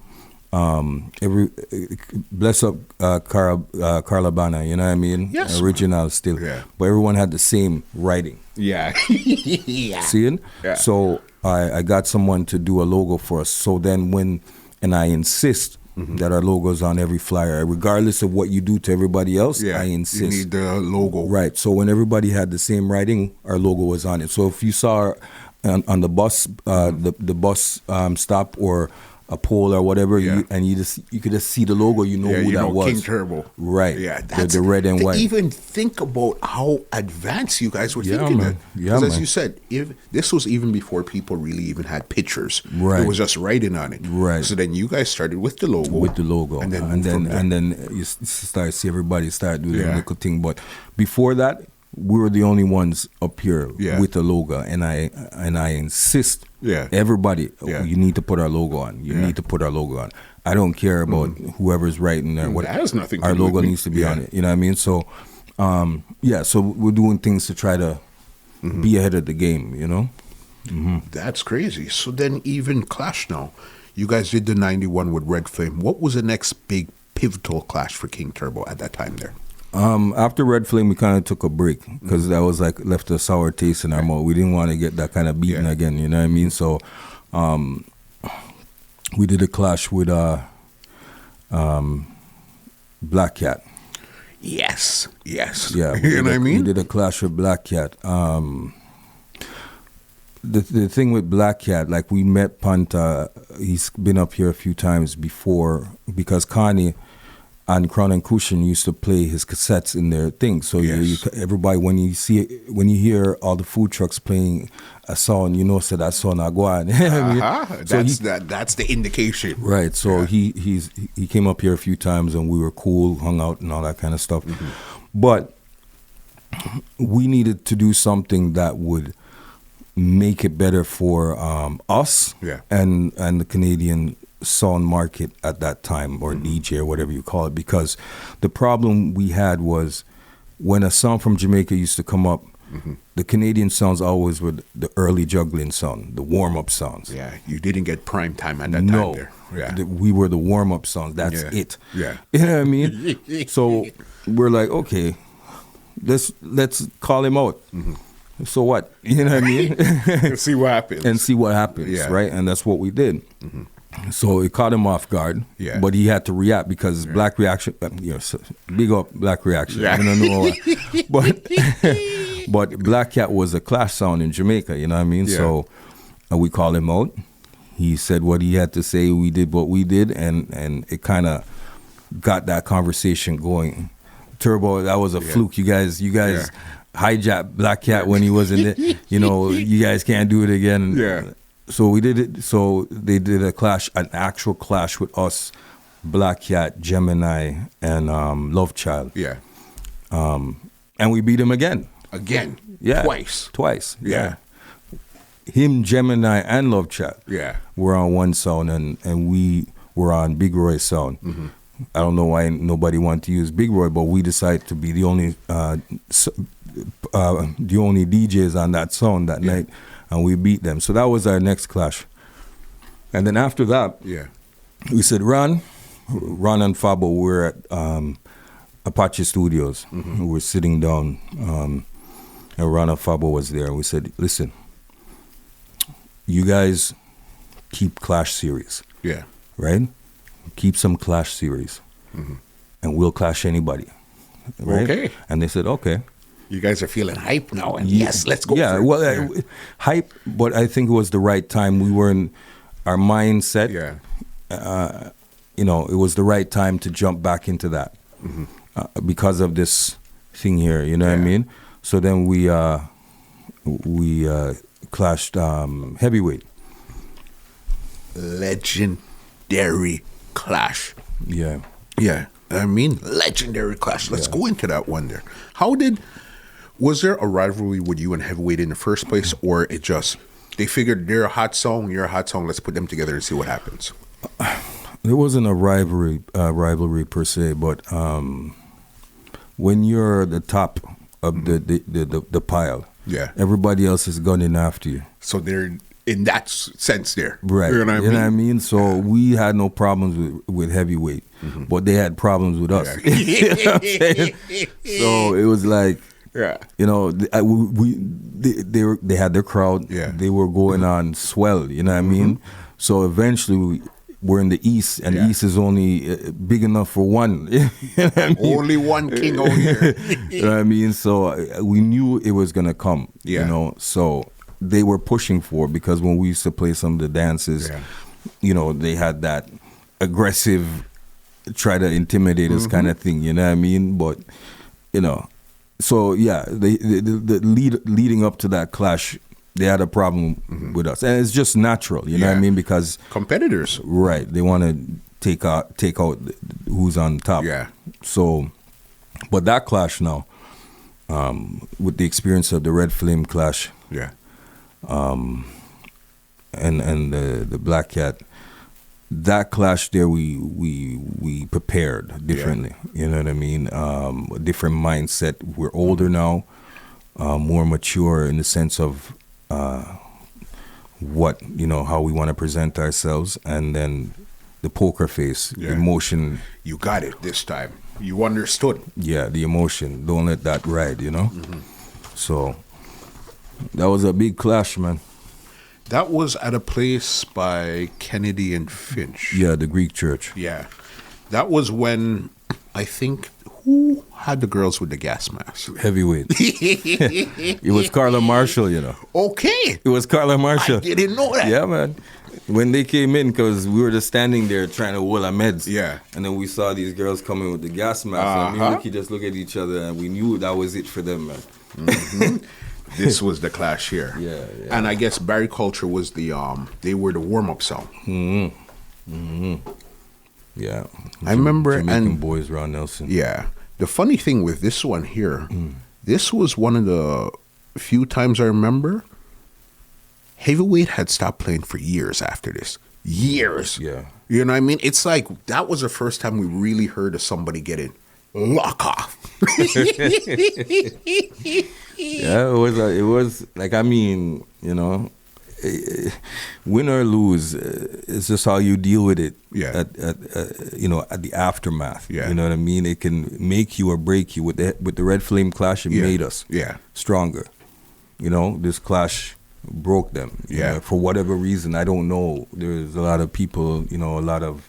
bless up Carla Bana, you know what I mean? Yes. Original still. Yeah. But everyone had the same writing. Yeah. Yeah. Seeing? Yeah. So I got someone to do a logo for us. So then and I insist that our logo is on every flyer, regardless of what you do to everybody else. I insist. You need the logo. Right. So when everybody had the same writing, our logo was on it. So if you saw on the bus, the bus stop or a pole or whatever, you could just see the logo, who that was. King Turbo. Right. Yeah. The red and white. Even think about how advanced you guys were thinking. Man. Because as you said, this was even before people really even had pictures. Right. It was just writing on it. Right. So then you guys started with the logo. And then you start see everybody start doing the little thing. But before that, we were the only ones up here with the logo, and I insist, everybody, you need to put our logo on. You need to put our logo on. I don't care about whoever's writing there. What that has nothing. Our logo needs to be on it. You know what I mean? So, so we're doing things to try to be ahead of the game. You know. That's crazy. So then, even Clash now, you guys did the '91 with Red Flame. What was the next big pivotal clash for King Turbo at that time there? After Red Flame, we kind of took a break because that was like left a sour taste in our mouth. We didn't want to get that kind of beating again, you know what I mean? So we did a clash with Black Cat. Yes. Yeah. You know what I mean? We did a clash with Black Cat. The thing with Black Cat, like we met Panta, he's been up here a few times before because Connie and Crown and Cushion used to play his cassettes in their thing. So everybody, when you hear all the food trucks playing a song, so that song Aguan. That's the indication. Right. So he came up here a few times and we were cool, hung out and all that kind of stuff. But we needed to do something that would make it better for us and the Canadian sound market at that time, or DJ or whatever you call it, because the problem we had was when a song from Jamaica used to come up, the Canadian sounds always were the early juggling sound, the warm-up sounds. Yeah, you didn't get prime time at that time there. Yeah. We were the warm-up songs. That's it. Yeah. You know what I mean? So we're like, okay, let's call him out. So what? You know what I mean? See what happens. Right? And that's what we did. So it caught him off guard, but he had to react because Black Reaction, big up Black Reaction. I don't know, but Black Cat was a clash sound in Jamaica, you know what I mean? So we called him out. He said what he had to say. We did what we did, and it kind of got that conversation going. Turbo, that was a fluke. You guys hijacked Black Cat when he wasn't there. You guys can't do it again. Yeah. So we did it. So they did an actual clash with us, Black Cat, Gemini, and Love Child. Yeah. And we beat him again. Yeah. Twice. Yeah. Him, Gemini, and Love Child. Yeah. Were on one sound, and we were on Big Roy's sound. I don't know why nobody wanted to use Big Roy, but we decided to be the only DJs on that sound that night. And we beat them. So that was our next clash. And then after that, we said, Ron and Fabo were at Apache Studios. We were sitting down, and Ron and Fabo was there. And we said, listen, you guys keep clash series. Yeah. Right? Keep some clash series. And we'll clash anybody. Right? Okay. And they said, okay. You guys are feeling hype now, and yes, let's go. Yeah, hype, but I think it was the right time. We were in our mindset. Yeah. It was the right time to jump back into that because of this thing here. You know what I mean? So then we clashed heavyweight. Legendary clash. Yeah. Yeah. I mean, legendary clash. Let's go into that one there. Was there a rivalry with you and Heavyweight in the first place, or it just, they figured they're a hot song, you're a hot song, let's put them together and see what happens? There wasn't a rivalry per se, but when you're the top of the pile, Yeah. everybody else is gunning after you. So they're in that sense there. Right. You know what I mean? So we had no problems with heavyweight, but they had problems with us. Yeah. You know what I'm saying? So it was like, Yeah. you know, they had their crowd. Yeah. They were going on swell. You know what I mean? So eventually we're in the East, and the East is only big enough for one. You know what I mean? Only one king over here. You know what I mean? So we knew it was gonna come. Yeah. You know, so they were pushing for it, because when we used to play some of the dances, you know, they had that aggressive, try to intimidate us kind of thing. You know what I mean? But you know, so yeah, the leading up to that clash, they had a problem with us, and it's just natural. You know what I mean? Because competitors, right? They want to take out who's on top. Yeah. So, but that clash now, with the experience of the Red Flame clash, yeah, and the Black Cat, that clash there, we prepared differently. You know what I mean? A different mindset. We're older now, more mature in the sense of what, you know, how we want to present ourselves, and then the poker face, emotion. You got it this time. You understood. Yeah, the emotion. Don't let that ride, you know? So that was a big clash, man. That was at a place by Kennedy and Finch. Yeah, the Greek church. Yeah. That was when, I think, who had the girls with the gas mask? Heavyweight. It was Carla Marshall, you know. Okay. It was Carla Marshall. I didn't know that. Yeah, man. When they came in, because we were just standing there trying to hold our meds. Yeah. And then we saw these girls coming with the gas mask. And me and Ricky just look at each other, and we knew that was it for them, man. This was the clash here. Yeah. And I guess Barry Culture was the, they were the warm-up song. Yeah. I remember. Jamaican and boys, Ron Nelson. Yeah. The funny thing with this one here, this was one of the few times I remember Heavyweight had stopped playing for years after this. Years. Yeah. You know what I mean? It's like that was the first time we really heard of somebody getting lock off. Yeah, it was like, I mean, you know, win or lose, it's just how you deal with it. Yeah. You know, at the aftermath. Yeah. You know what I mean? It can make you or break you. With the Red Flame clash, it made us stronger. You know, this clash broke them. You know, for whatever reason, I don't know. There's a lot of people, you know, a lot of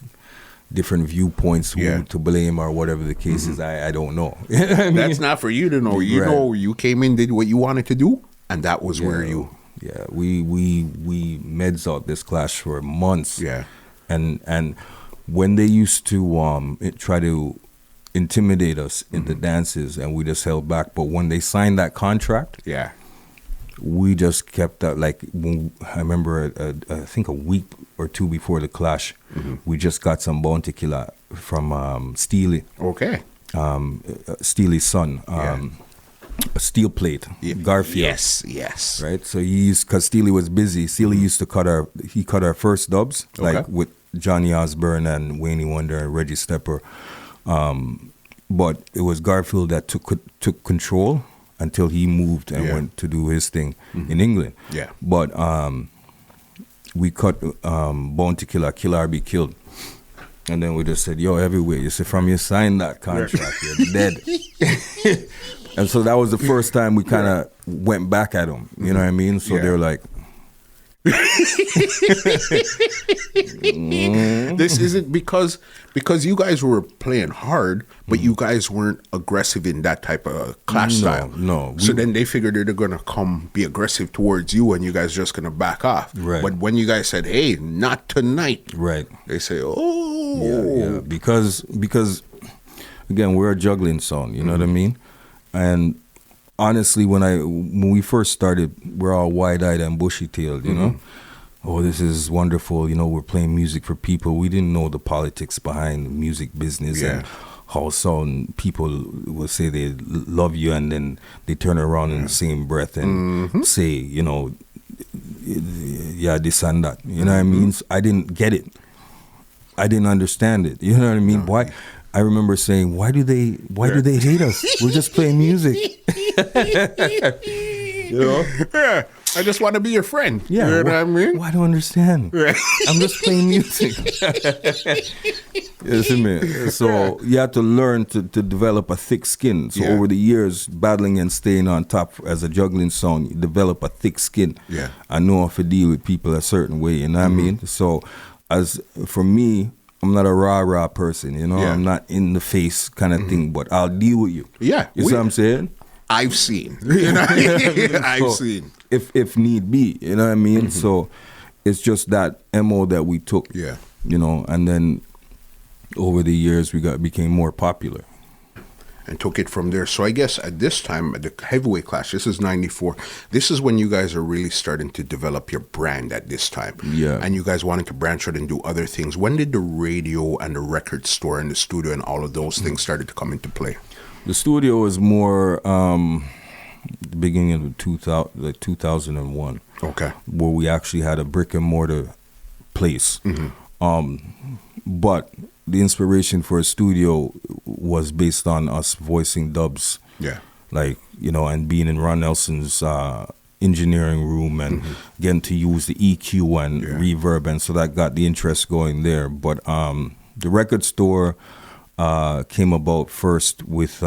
different viewpoints who to blame or whatever the case is. I don't know. You know what I mean? That's not for you to know. You know, you came in, did what you wanted to do, and that was where you. Yeah, we meds out this clash for months. Yeah. And when they used to try to intimidate us in the dances, and we just held back. But when they signed that contract, we just kept that. Like, I remember, I think a week or two before the clash, we just got some bounty killer from Steely. Okay. Steely's son. A steel plate, Garfield. Yes. Right, so because Steely was busy. Steely used to cut our first dubs, like with Johnny Osbourne and Wayne Wonder and Reggie Stepper. But it was Garfield that took control until he moved and went to do his thing in England. Yeah. But we cut Bounty Killer, Kill or Be Killed. And then we just said, yo, Heavyweight, you said, from you signed that contract, you're dead. And so that was the first time we kind of went back at them. You know what I mean? So they were like, this isn't because you guys were playing hard, but you guys weren't aggressive in that type of clash style. No. So then they figured they're going to come be aggressive towards you, and you guys just going to back off. Right. But when you guys said, "Hey, not tonight," right? They say, "Oh, yeah." Because again, we're a juggling sound. You know what I mean? And honestly, when we first started, we're all wide-eyed and bushy-tailed, you know? Oh, this is wonderful, you know, we're playing music for people. We didn't know the politics behind the music business and how some people will say they love you, and then they turn around in the same breath and say, you know, this and that. You know what I mean? So I didn't get it. I didn't understand it. You know what I mean? Why? I remember saying, why do they hate us? We're just playing music. You know? Yeah. I just want to be your friend. Yeah. You know what I mean? Well, I don't understand. I'm just playing music. Yes, man. So you have to learn to develop a thick skin. So over the years, battling and staying on top as a juggling sound, you develop a thick skin. Yeah. I know how to deal with people a certain way, you know what I mean? So as for me, I'm not a rah-rah person, you know? Yeah. I'm not in the face kind of thing, but I'll deal with you. Yeah. You see what I'm saying? I've seen. You know? I've seen. If need be, you know what I mean? So it's just that MO that we took. Yeah. You know, and then over the years we became more popular. And took it from there. So I guess at this time, at the heavyweight class, this is 94, this is when you guys are really starting to develop your brand at this time. Yeah. And you guys wanted to branch out and do other things. When did the radio and the record store and the studio and all of those things started to come into play? The studio was more the beginning of 2001. Okay. Where we actually had a brick and mortar place. But the inspiration for a studio was based on us voicing dubs. Yeah. Like, you know, and being in Ron Nelson's engineering room and getting to use the EQ and reverb. And so that got the interest going there. But the record store came about first with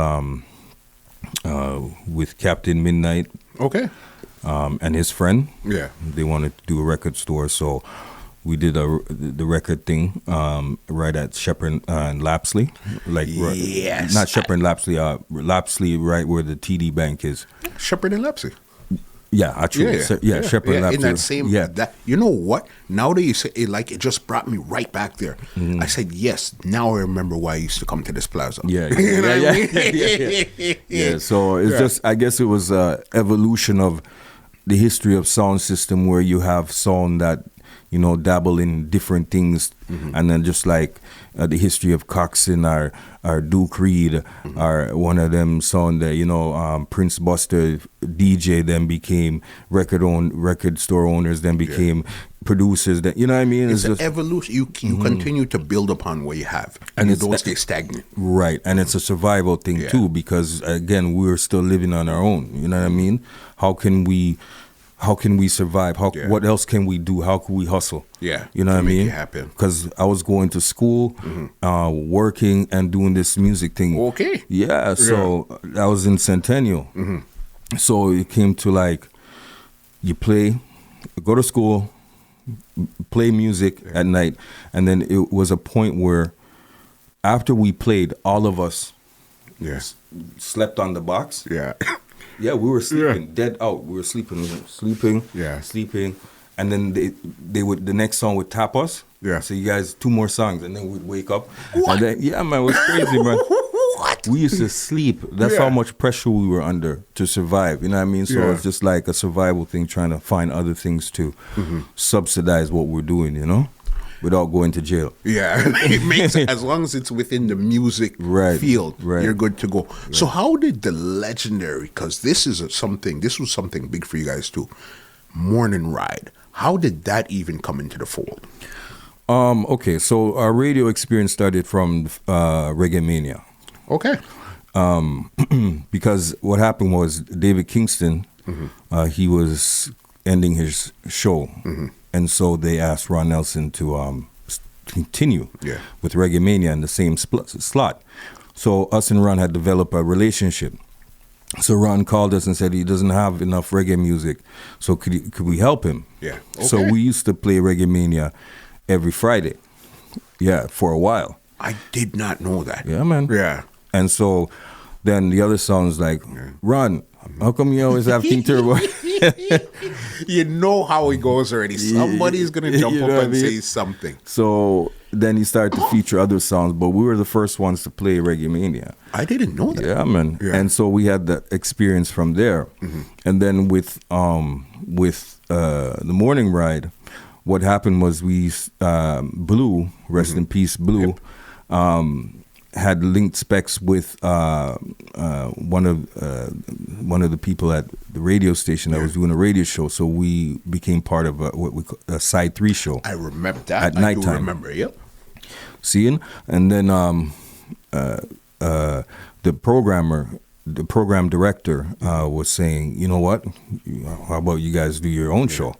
Captain Midnight. Okay. And his friend. Yeah. They wanted to do a record store, so we did the record thing right at Shepherd and Lapsley. Like, yes. Not Shepherd and Lapsley, Lapsley right where the TD Bank is. Shepherd and Lapsley. Yeah, actually. Shepherd and Lapsley. In that same, you know what? Now that you say it, like, it just brought me right back there. I said, yes, now I remember why I used to come to this plaza. Yeah. You know what I mean? Yeah, so it's just, I guess it was evolution of the history of sound system where you have sound that, you know, dabble in different things, and then just like the history of Coxsone or Duke Reed, or one of them sound that, you know, Prince Buster DJ then became record store owners, then became producers. That, you know what I mean? It's an evolution. You continue to build upon what you have, and you don't stay stagnant. Right, and it's a survival thing too, because again, we're still living on our own. You know what I mean? How can we survive? What else can we do? How can we hustle? Yeah, you know what I mean? Happen. Because I was going to school, working, and doing this music thing. Okay. Yeah, so I was in Centennial. So it came to like, you go to school, play music at night, and then it was a point where after we played, all of us slept on the box. Yeah. Yeah, we were sleeping, dead out. We were sleeping, sleeping, and then they would, the next song would tap us. Yeah. So you guys, 2 more songs, and then we'd wake up. What? And then, yeah, man, it was crazy, man. What? We used to sleep. That's how much pressure we were under to survive. You know what I mean? So it's just like a survival thing, trying to find other things to subsidize what we're doing, you know? Without going to jail. Yeah, it makes as long as it's within the music field, you're good to go. Right. So how did the legendary, because this was something big for you guys too, Morning Ride, how did that even come into the fold? Okay, so our radio experience started from Reggae Mania. Okay. Because what happened was David Kingston, he was ending his show. And so they asked Ron Nelson to continue with Reggae Mania in the same slot. So us and Ron had developed a relationship. So Ron called us and said he doesn't have enough reggae music, so could we help him? Yeah. Okay. So we used to play Reggae Mania every Friday. Yeah, for a while. I did not know that. Yeah, man. Yeah. And so then the other songs like, Ron, how come you always have King Turbo? You know how it goes already. Somebody's going to jump up and say something. So then he started to feature other songs, but we were the first ones to play Reggae Mania. I didn't know that. Yeah, man. Yeah. And so we had that experience from there. And then with the Morning Ride, what happened was Blue, rest in peace, Blue, had linked specs with one of the people at the radio station that was doing a radio show. So we became part of what we call a Side 3 show. I remember that. At nighttime. I do remember, yep. Seeing? And then the program director was saying, you know what, how about you guys do your own show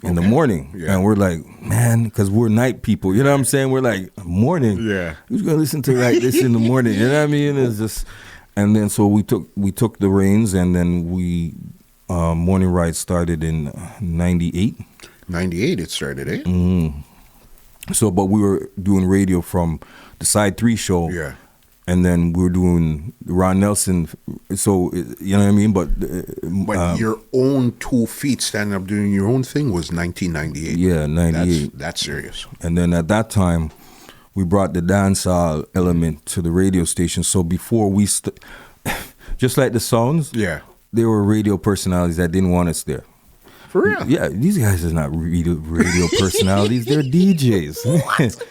in the morning? Yeah. And we're like, man, because we're night people, you know what I'm saying? We're like, morning? Yeah. Who's going to listen to like this in the morning? You know what I mean? It's just, and then so we took the reins, and then we, Morning Ride started in 98. 98 it started, eh? So, but we were doing radio from the Side 3 show. Yeah. And then we were doing Ron Nelson. So, you know what I mean? But your own 2 feet standing up doing your own thing was 1998. Yeah, 98. That's serious. And then at that time, we brought the dancehall element to the radio station. So before we, just like the sounds, Yeah. there were radio personalities that didn't want us there. For real? Yeah, these guys are not radio personalities. They're DJs.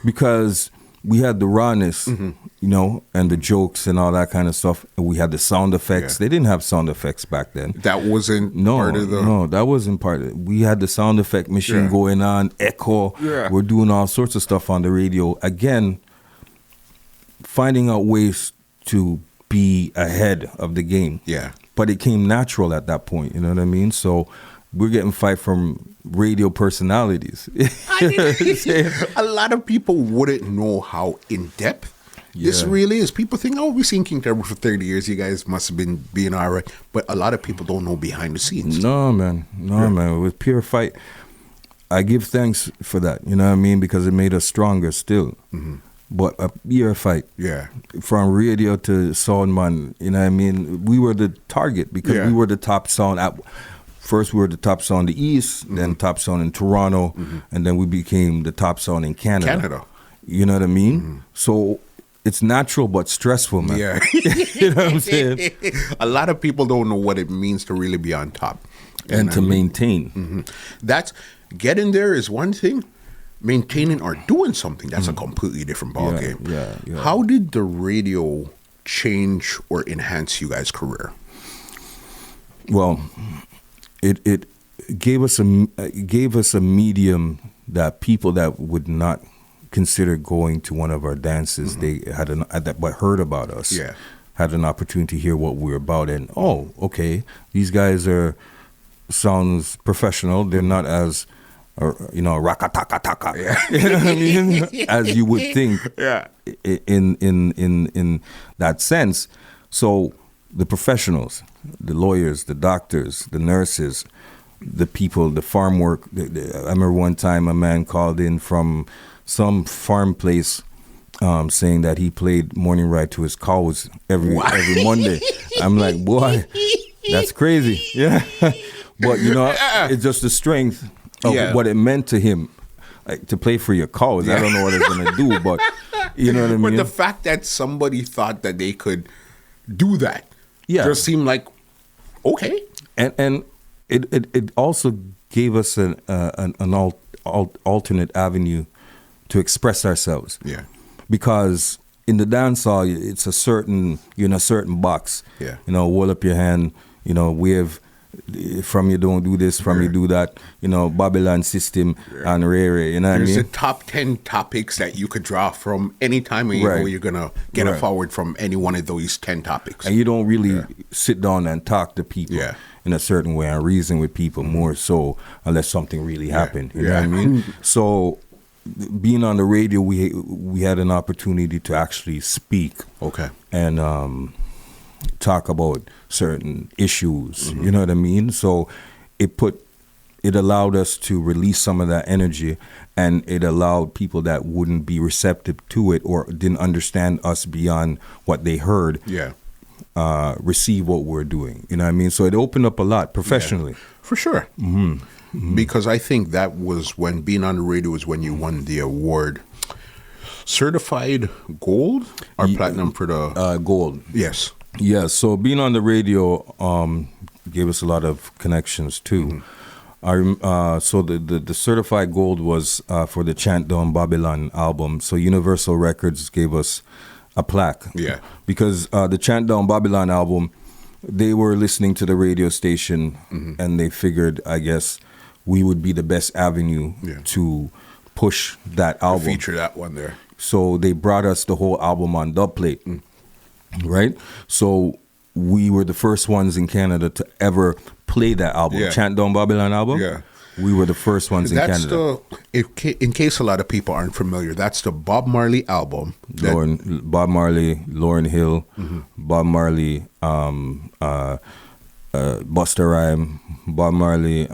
Because we had the rawness, you know, and the jokes and all that kind of stuff. And we had the sound effects. Yeah. They didn't have sound effects back then. That wasn't part of the... No, that wasn't part of it. We had the sound effect machine going on, echo. Yeah. We're doing all sorts of stuff on the radio. Again, finding out ways to be ahead of the game. Yeah. But it came natural at that point, you know what I mean? So we're getting fight from radio personalities. A lot of people wouldn't know how in-depth this really is. People think, oh, we've seen King Turbo for 30 years. You guys must have been being all right. But a lot of people don't know behind the scenes. No, man. It was pure fight. I give thanks for that, you know what I mean? Because it made us stronger still. But a pure fight. Yeah. From radio to sound man, you know what I mean? We were the target because we were the top sound. First, we were the top sound in the East, then top sound in Toronto, and then we became the top sound in Canada. You know what I mean? So it's natural but stressful, man. Yeah. You know what I'm saying? A lot of people don't know what it means to really be on top. And to maintain. That's getting there is one thing. Maintaining or doing something, that's a completely different ballgame. Yeah. How did the radio change or enhance you guys' career? Well, it gave us a medium that people that would not consider going to one of our dances, they had but heard about us. Yeah. Had an opportunity to hear what we were about, and okay, these guys sounds professional. They're not as rakatakataka. Yeah. You know what I mean? As you would think. Yeah. In that sense. So the professionals, the lawyers, the doctors, the nurses, the people, the farm work. I remember one time a man called in from some farm place saying that he played Morning Ride to his cows every Monday. I'm like, boy, that's crazy. Yeah. But, it's just the strength of what it meant to him, like, to play for your cows. I don't know what it's going to do, but you know what I mean? But the fact that somebody thought that they could do that just seemed like, okay. And it also gave us an alternate avenue to express ourselves. Yeah. Because in the dancehall, it's you're in a certain box. Yeah. Hold up your hand, wave. From you don't do this, from you do that, Babylon system and Rere, you know what I mean? There's the top 10 topics that you could draw from any time you know you're going to get a forward from any one of those 10 topics. And you don't really sit down and talk to people in a certain way and reason with people more so unless something really happened, you know what I mean? So being on the radio, we had an opportunity to actually speak. Okay. And talk about certain issues, you know what I mean? So it allowed us to release some of that energy, and it allowed people that wouldn't be receptive to it or didn't understand us beyond what they heard receive what we're doing, you know what I mean? So it opened up a lot professionally. For sure. Because I think that was when being on the radio was when you won the award. Certified gold or platinum for the... gold. Yes. Yeah, so being on the radio gave us a lot of connections too. So the certified gold was for the Chant Down Babylon album. So Universal Records gave us a plaque. Yeah. Because the Chant Down Babylon album, they were listening to the radio station and they figured, I guess, we would be the best avenue to push that album. Feature that one there. So they brought us the whole album on dubplate, right? So we were the first ones in Canada to ever play that album, Yeah. Chant Down Babylon album. Yeah. We were the first ones in That's Canada. in case a lot of people aren't familiar, that's the Bob Marley album. Bob Marley, Lauryn Hill, Bob Marley, Busta Rhymes, Bob Marley.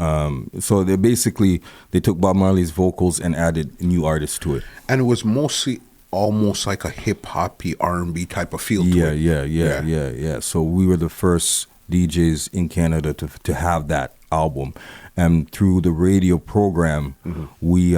So they took Bob Marley's vocals and added new artists to it. And it was mostly almost like a hip-hoppy R&B type of feel to it. Yeah. So we were the first DJs in Canada to have that album. And through the radio program, we